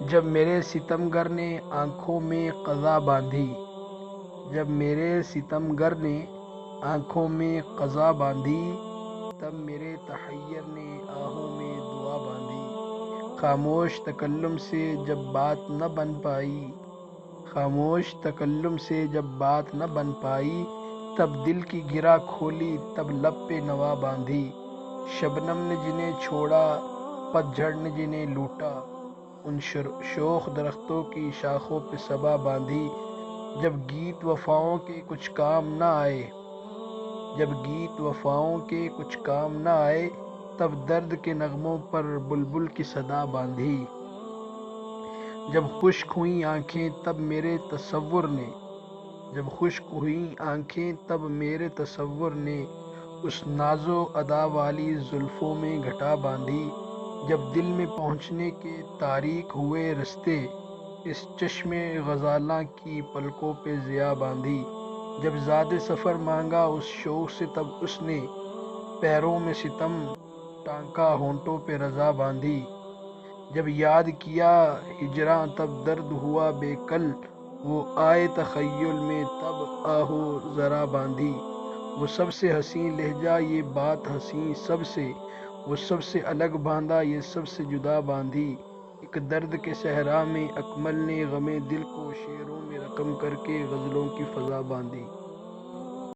جب میرے ستمگر نے آنکھوں میں قضا باندھی، جب میرے ستمگر نے آنکھوں میں قضا باندھی، تب میرے تحیر نے آہوں میں دعا باندھی۔ خاموش تکلم سے جب بات نہ بن پائی، خاموش تکلم سے جب بات نہ بن پائی، تب دل کی گرہ کھولی، تب لب پہ نوا باندھی۔ شبنم نے جنہیں چھوڑا، پت جھڑ نے جنہیں لوٹا، ان شوخ درختوں کی شاخوں پہ صبا باندھی۔ جب گیت وفاؤں کے کچھ کام نہ آئے، جب گیت وفاؤں کے کچھ کام نہ آئے، تب درد کے نغموں پر بلبل کی صدا باندھی۔ جب خشک ہوئیں آنکھیں تب میرے تصور نے، جب خشک ہوئیں آنکھیں تب میرے تصور نے، اس ناز و ادا والی زلفوں میں گھٹا باندھی۔ جب دل میں پہنچنے کے تاریک ہوئے رستے، اس چشم غزالاں کی پلکوں پہ ضیا باندھی۔ جب زاد سفر مانگا اس شوق سے تب اس نے، پیروں میں ستم ٹانکا ہونٹوں پہ رضا باندھی۔ جب یاد کیا ہجراں تب درد ہوا بے کل، وہ آئے تخیل میں تب آہ و ذرا باندھی۔ وہ سب سے حسیں لہجہ یہ بات حسیں سب سے، وہ سب سے الگ باندھا یہ سب سے جدا باندھی۔ ایک درد کے صحرا میں اکمل نے غم دل کو شعروں میں رقم کر کے غزلوں کی فضا باندھی۔